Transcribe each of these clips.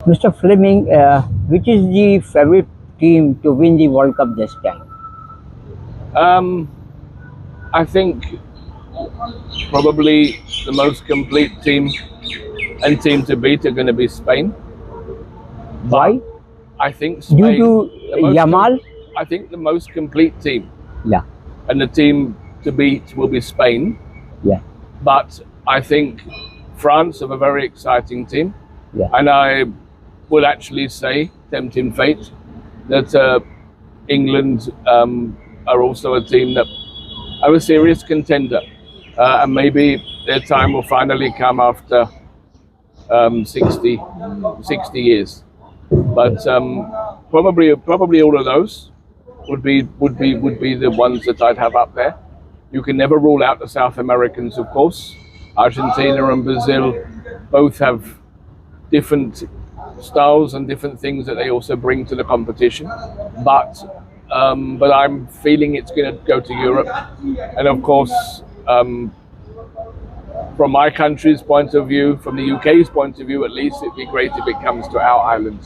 Mr. Fleming, which is the favorite team to win the World Cup this time? I think probably the most complete team and team to beat are going to be Spain. Why? I think Spain, Due to Yamal? I think the most complete team Yeah, and the team to beat will be Spain. yeah, But I think France have a very exciting team. yeah. And I would actually say, tempting fate, that England are also a team that are a serious contender. And maybe their time will finally come after 60 years. But probably all of those would be the ones that I'd have up there. You can never rule out the South Americans, of course. Argentina and Brazil both have different styles and different things that they also bring to the competition. But I'm feeling it's going to go to Europe, and of course, from my country's point of view, from the UK's point of view at least, it'd be great if it comes to our island,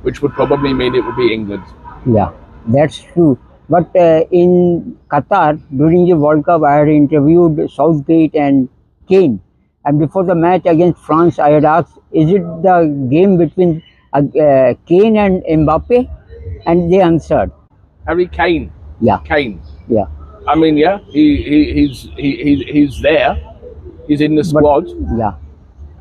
which would probably mean it would be England. Yeah, that's true. But in Qatar, during the World Cup, I had interviewed Southgate and Kane. And before the match against France, I had asked, is it the game between Kane and Mbappe? And they answered, Harry Kane. yeah, Kane. yeah. I mean, yeah, he's there. He's in the squad, Yeah,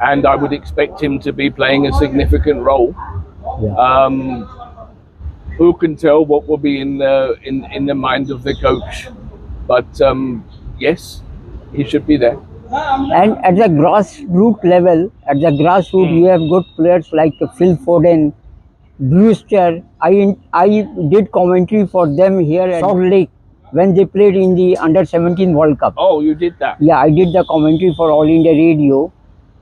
and I would expect him to be playing a significant role. yeah. Who can tell what will be in the mind of the coach? But yes, he should be there. And at the grassroots level, you have good players like Phil Foden, Brewster. I did commentary for them here at Salt Lake when they played in the Under-17 World Cup. Oh, you did that? Yeah, I did the commentary for All India Radio,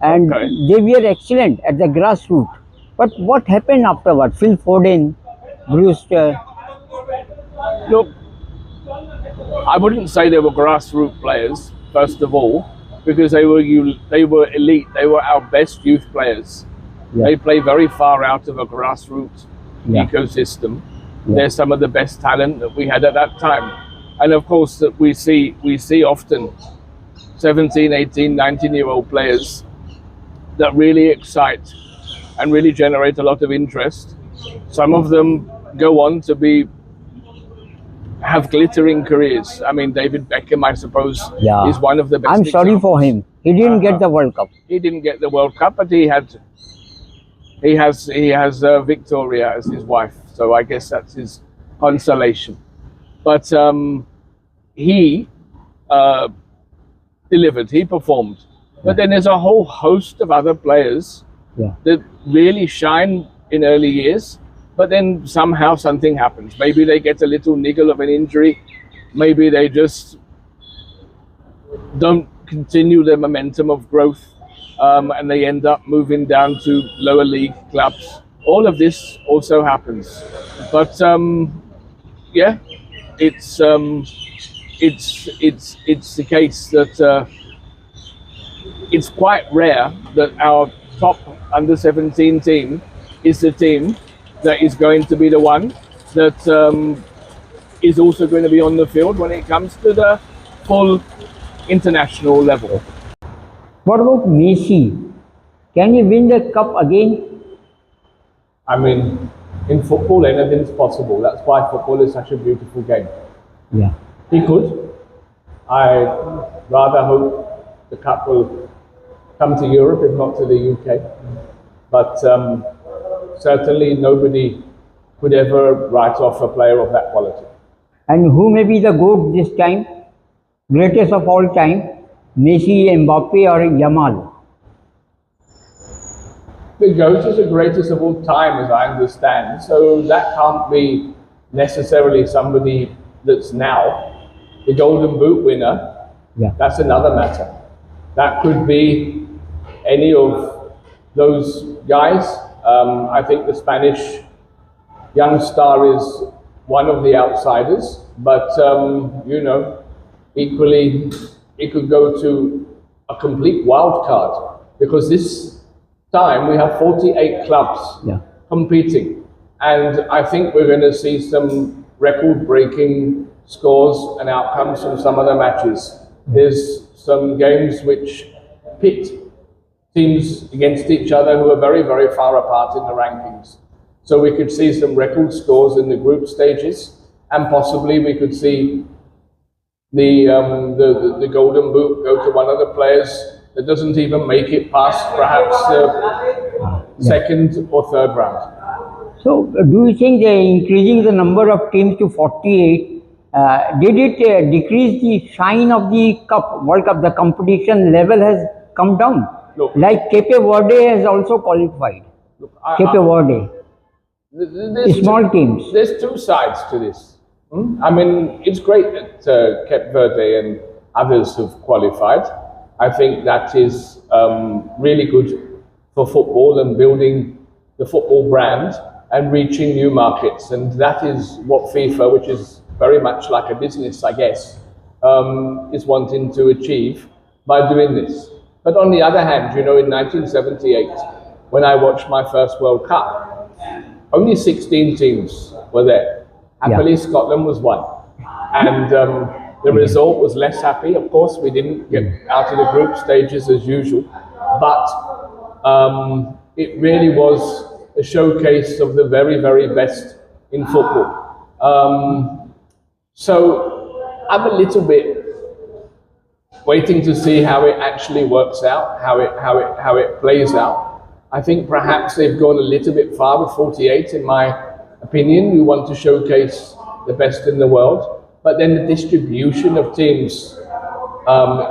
and Okay. they were excellent at the grassroots. But what happened afterward? Phil Foden, Brewster. Look, I wouldn't say they were grassroots players, first of all, because they were elite. They were our best youth players. Yeah. They play very far out of a grassroots Yeah. ecosystem. Yeah. They're some of the best talent that we had at that time. And of course that we see often 17, 18, 19-year-old players that really excite and really generate a lot of interest. Some of them go on to have glittering careers. I mean, David Beckham, I suppose, Yeah. is one of the best. I'm sorry for him. He didn't get the World Cup. He didn't get the World Cup, but he has Victoria as his wife, so I guess that's his consolation. But he delivered, he performed. But then there's a whole host of other players Yeah. that really shine in early years, but then somehow something happens. Maybe they get a little niggle of an injury. Maybe they just don't continue their momentum of growth, and they end up moving down to lower league clubs. All of this also happens. But yeah, it's the case that it's quite rare that our top under-17 team is the team that is going to be the one that is also going to be on the field when it comes to the full international level. What about Messi? Can he win the cup again? I mean, in football, anything's possible. That's why football is such a beautiful game. Yeah. He could. I rather hope the cup will come to Europe, if not to the UK. But certainly nobody could ever write off a player of that quality. And who may be the GOAT this time? Greatest of all time? Messi, Mbappe or Yamal? The GOAT is the greatest of all time, as I understand. So that can't be necessarily somebody that's now. The Golden Boot winner, Yeah. that's another matter. That could be any of those guys. I think the Spanish young star is one of the outsiders, but equally it could go to a complete wild card, because this time, we have 48 clubs Yeah. competing. And I think we're going to see some record-breaking scores and outcomes from some of the matches. There's some games which pit teams against each other who are very, very far apart in the rankings. So we could see some record scores in the group stages, and possibly we could see the golden boot go to one of the players that doesn't even make it past perhaps the second or third round. So, do you think increasing the number of teams to 48, did it decrease the shine of the Cup, World Cup? The competition level has come down. Look. Like Cape Verde has also qualified. Look, Cape Verde. Small teams. There's two sides to this. I mean, it's great that Cape Verde and others have qualified. I think that is really good for football and building the football brand and reaching new markets. And that is what FIFA, which is very much like a business, I guess, is wanting to achieve by doing this. But on the other hand, you know, in 1978, when I watched my first World Cup, only 16 teams were there. Happily, Scotland was one. And the result was less happy. Of course, we didn't get out of the group stages as usual. But it really was a showcase of the very, very best in football. So I'm a little bit waiting to see how it actually works out, how it plays out. I think perhaps they've gone a little bit far with 48, in my opinion. We want to showcase the best in the world, but then the distribution of teams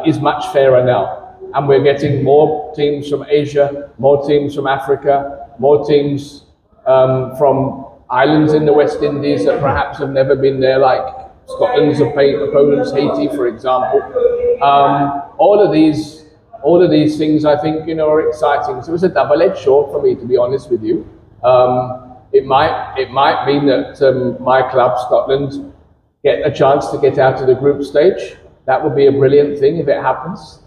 is much fairer now. And we're getting more teams from Asia, more teams from Africa, more teams from islands in the West Indies that perhaps have never been there, like Scotland's opponents, Haiti, for example. All of these things, I think, you know, are exciting. So it's a double-edged sword for me, to be honest with you. It might mean that my club, Scotland, get a chance to get out of the group stage. That would be a brilliant thing if it happens.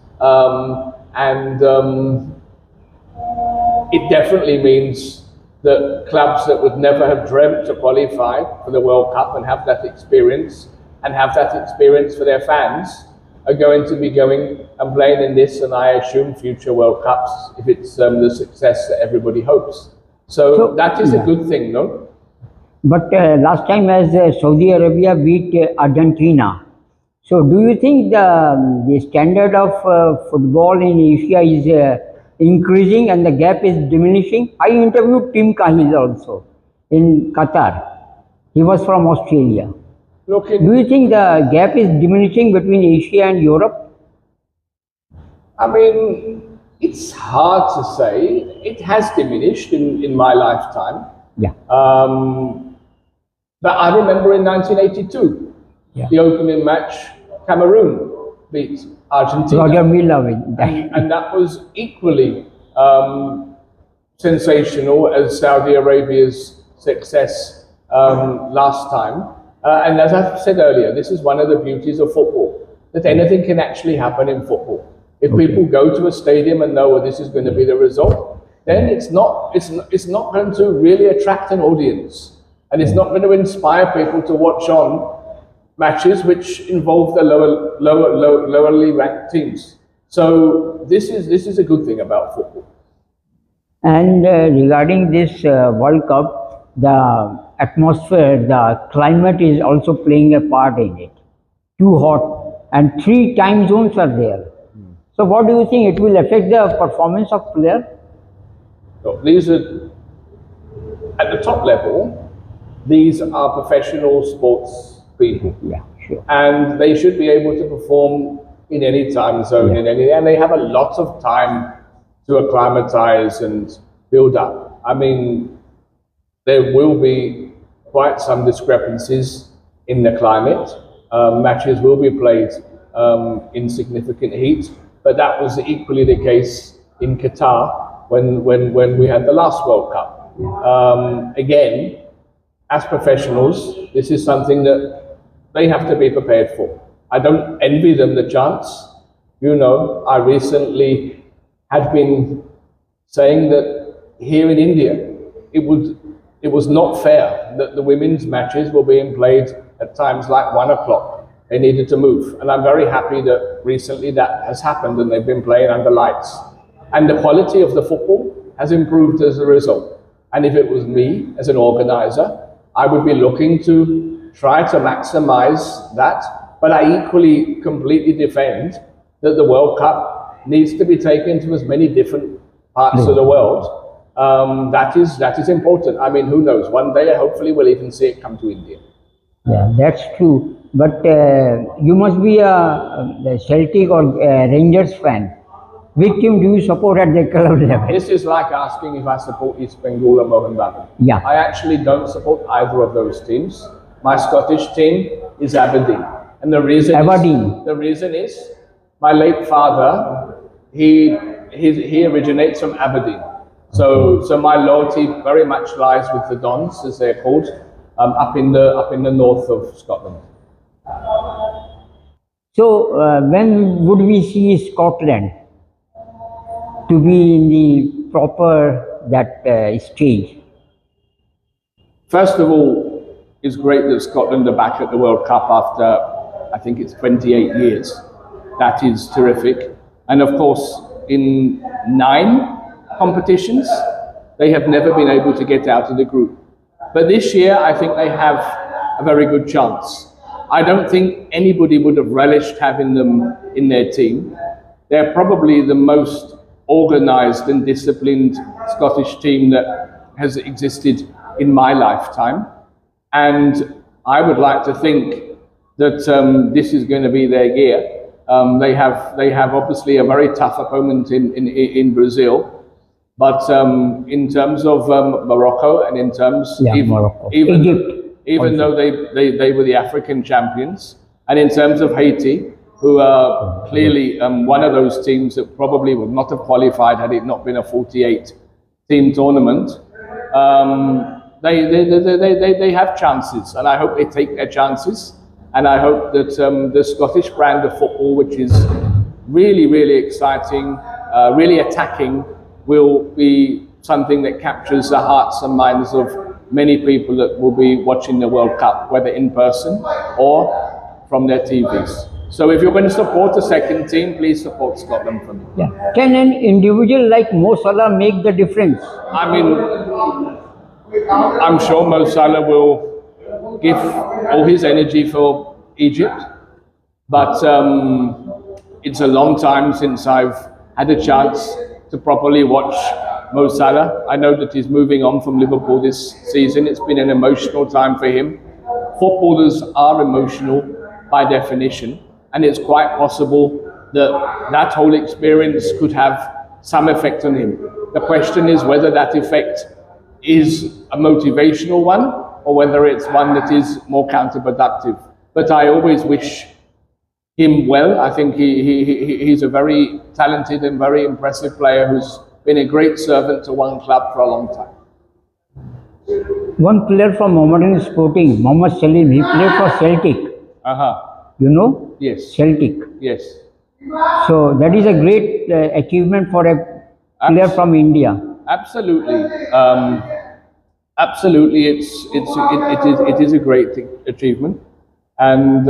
It definitely means that clubs that would never have dreamt to qualify for the World Cup and have that experience for their fans are going to be going and playing in this, and I assume future World Cups, if it's the success that everybody hopes. So that is a good thing, no? But last time as Saudi Arabia beat Argentina, so do you think the standard of football in Asia is increasing and the gap is diminishing? I interviewed Tim Cahill also in Qatar. He was from Australia. Do you think the gap is diminishing between Asia and Europe? I mean, it's hard to say. It has diminished in my lifetime. Yeah. But I remember in 1982, the opening match, Cameroon beat Argentina. Roger Milla. And that was equally sensational as Saudi Arabia's success last time. And as I said earlier, this is one of the beauties of football, that anything can actually happen in football. If people go to a stadium and know, well, this is going to be the result, then it's not going to really attract an audience, and it's not going to inspire people to watch on matches which involve the lowerly ranked teams. So this is a good thing about football. And regarding this World Cup, the atmosphere, the climate is also playing a part in it. Too hot, and 3 time zones are there. So what do you think, it will affect the performance of players? So these are, at the top level, these are professional sports people. Yeah, sure. And they should be able to perform in any time zone, and they have a lot of time to acclimatize and build up. I mean, there will be quite some discrepancies in the climate. Matches will be played in significant heat, but that was equally the case in Qatar when we had the last World Cup. Again, as professionals, this is something that they have to be prepared for. I don't envy them the chance. You know, I recently had been saying that here in India, it was not fair that the women's matches were being played at times like 1 o'clock. They needed to move. And I'm very happy that recently that has happened and they've been playing under lights. And the quality of the football has improved as a result. And if it was me as an organizer, I would be looking to try to maximize that. But I equally completely defend that the World Cup needs to be taken to as many different parts of the world. That is important. I mean, who knows? One day, hopefully, we'll even see it come to India. Yeah, that's true. But you must be a Celtic or Rangers fan. Which team do you support at the club level? This is like asking if I support East Bengal or Mohun Bagan. Yeah. I actually don't support either of those teams. My Scottish team is Aberdeen. And the reason is my late father, he originates from Aberdeen. So my loyalty very much lies with the Dons, as they're called, up in the north of Scotland. So when would we see Scotland to be in the proper stage? First of all, it's great that Scotland are back at the World Cup after, I think it's 28 years. That is terrific. And of course, in 9 competitions, they have never been able to get out of the group. But this year, I think they have a very good chance. I don't think anybody would have relished having them in their team. They're probably the most organized and disciplined Scottish team that has existed in my lifetime. And I would like to think that this is going to be their year. They have obviously a very tough opponent in Brazil. But in terms of Morocco and in terms even though they were the African champions, and in terms of Haiti, who are clearly one of those teams that probably would not have qualified had it not been a 48-team tournament, they have chances, and I hope they take their chances. And I hope that the Scottish brand of football, which is really, really exciting, really attacking, will be something that captures the hearts and minds of many people that will be watching the World Cup, whether in person or from their TVs. So if you're going to support the second team, please support Scotland for me. Yeah. Can an individual like Mo Salah make the difference? I mean, I'm sure Mo Salah will give all his energy for Egypt, but it's a long time since I've had a chance to properly watch Mo Salah. I know that he's moving on from Liverpool this season. It's been an emotional time for him. Footballers are emotional by definition, and it's quite possible that that whole experience could have some effect on him. The question is whether that effect is a motivational one or whether it's one that is more counterproductive. But I always wish him well. I think he's a very talented and very impressive player who's been a great servant to one club for a long time. One player from Mohammedan Sporting, Mohamed Salim, he played for Celtic. You know? Yes. Celtic. Yes. So that is a great achievement for a player from India. Absolutely. Absolutely, it is a great achievement, and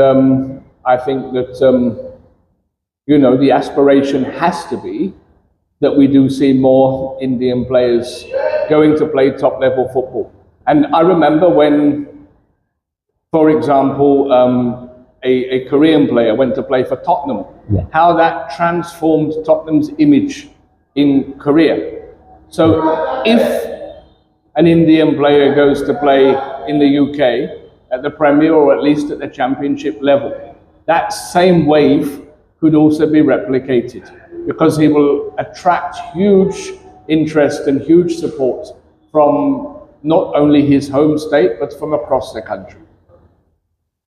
I think that the aspiration has to be that we do see more Indian players going to play top level football. And I remember when, for example, a Korean player went to play for Tottenham, how that transformed Tottenham's image in Korea. So if an Indian player goes to play in the UK at the Premier or at least at the Championship level, that same wave could also be replicated because he will attract huge interest and huge support from not only his home state but from across the country.